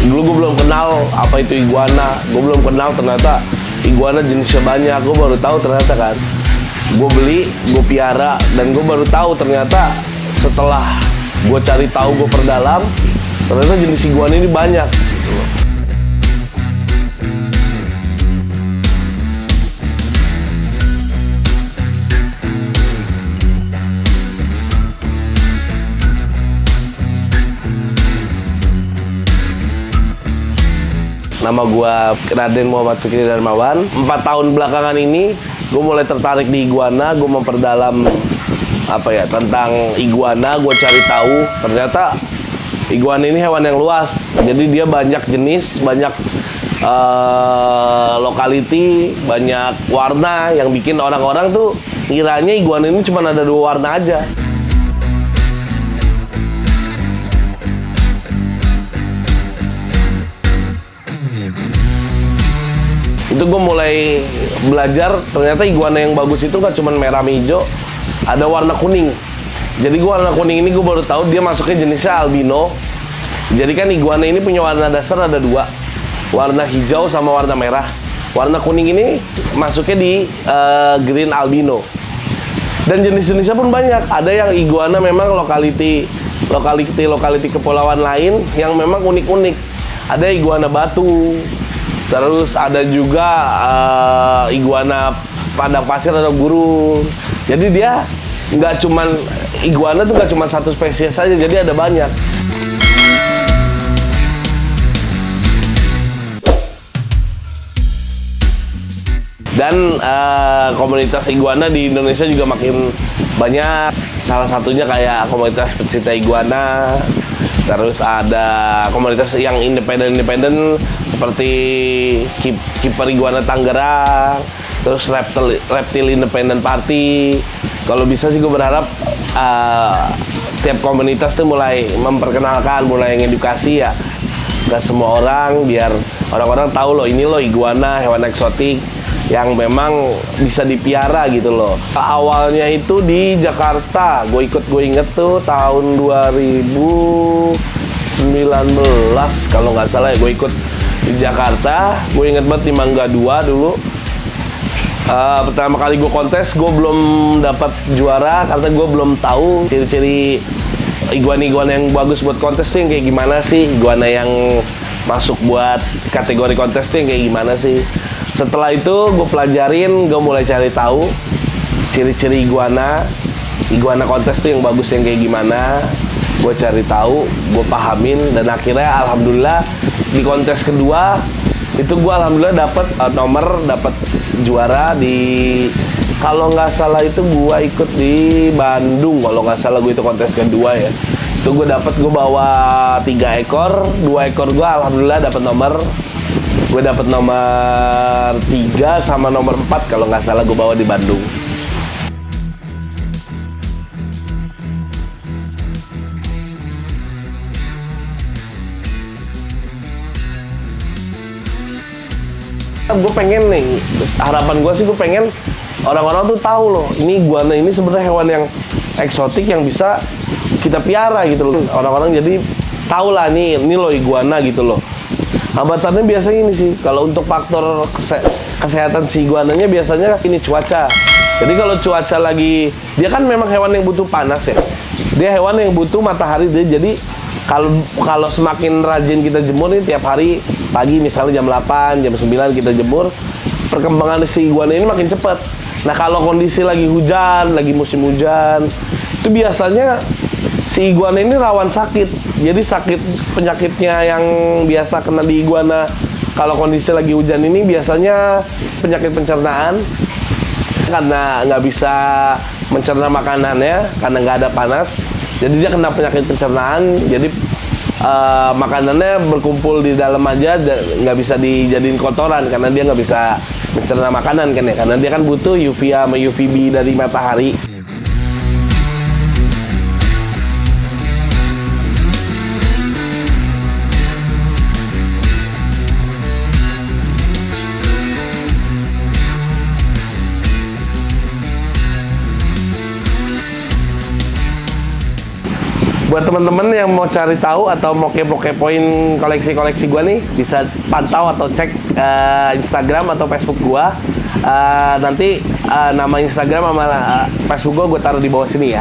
Dulu gue belum kenal apa itu iguana, gue belum kenal ternyata iguana jenisnya banyak. Gue baru tahu ternyata kan. Gue beli, gue piara, dan gue baru tahu ternyata setelah gue cari tahu, gue perdalam, ternyata jenis iguana ini banyak. Nama gue Raden Muhammad Fikri Darmawan. 4 tahun belakangan ini gue mulai tertarik di iguana. Gue memperdalam tentang iguana. Gue cari tahu ternyata iguana ini hewan yang luas. Jadi dia banyak jenis, banyak lokality, banyak warna yang bikin orang-orang tuh ngiranya iguana ini cuma ada 2 warna aja. Itu gue mulai belajar ternyata iguana yang bagus itu nggak cuma merah sama hijau, ada warna kuning. Jadi warna kuning ini gue baru tahu dia masuknya jenisnya albino. Jadi kan iguana ini punya warna dasar ada 2, warna hijau sama warna merah. Warna kuning ini masuknya di green albino. Dan jenis-jenisnya pun banyak. Ada yang iguana memang lokality kepulauan lain yang memang unik-unik. Ada iguana batu. Terus ada juga iguana padang pasir atau gurun. Jadi dia iguana tuh nggak cuman satu spesies saja, jadi ada banyak. Dan komunitas iguana di Indonesia juga makin banyak. Salah satunya kayak komunitas pecinta iguana. Terus ada komunitas yang independen seperti Keeper Iguana Tangerang, terus Reptile Independent Party. Kalau bisa sih gue berharap tiap komunitas tuh mulai memperkenalkan, mulai ngedukasi ya ke semua orang, biar orang-orang tahu loh ini loh iguana, hewan eksotik yang memang bisa dipiara gitu loh. Awalnya itu di Jakarta, gue inget tuh tahun 2019 kalau nggak salah ya, gue ikut di Jakarta. Gue inget banget di Mangga 2 dulu. Pertama kali gue kontes, gue belum dapat juara karena gue belum tahu ciri-ciri iguana yang bagus buat kontes sih kayak gimana sih, iguana yang masuk buat kategori kontes tuh kayak gimana sih. Setelah itu gue pelajarin, gue mulai cari tahu ciri-ciri iguana kontes tuh yang bagus yang kayak gimana. Gue cari tahu, gue pahamin, dan akhirnya alhamdulillah di kontes kedua itu gue alhamdulillah dapat juara di, kalau nggak salah itu gue ikut di Bandung, kalau nggak salah gue itu kontes kedua ya. Itu gue bawa 3 ekor, 2 ekor gue alhamdulillah dapat nomor. Gue dapet nomor 3 sama nomor 4 kalau nggak salah gue bawa di Bandung. Gue pengen nih, harapan gue sih gue pengen orang-orang tuh tahu loh, ini iguana ini sebenarnya hewan yang eksotik yang bisa kita piara gitu loh. Orang-orang jadi tahu lah ini loh iguana gitu loh. Hambatannya biasanya ini sih, kalau untuk faktor kesehatan si iguananya biasanya ini cuaca. Jadi kalau cuaca lagi, dia kan memang hewan yang butuh panas ya. Dia hewan yang butuh matahari. Jadi kalau semakin rajin kita jemur nih tiap hari pagi misalnya jam 8, jam 9 kita jemur, perkembangan si iguana ini makin cepat. Nah kalau kondisi lagi hujan, lagi musim hujan, itu biasanya si iguana ini rawan sakit. Jadi penyakitnya yang biasa kena di iguana kalau kondisi lagi hujan ini biasanya penyakit pencernaan, karena nggak bisa mencerna makanannya karena nggak ada panas. Jadi dia kena penyakit pencernaan. Jadi makanannya berkumpul di dalam aja, nggak bisa dijadiin kotoran karena dia nggak bisa mencerna makanan kan ya, karena dia kan butuh UVA sama UVB dari matahari. buat teman-teman yang mau cari tahu atau mau kepo-kepoin koleksi-koleksi gue nih, bisa pantau atau cek Instagram atau Facebook gue. Nanti nama Instagram sama Facebook gue taruh di bawah sini ya.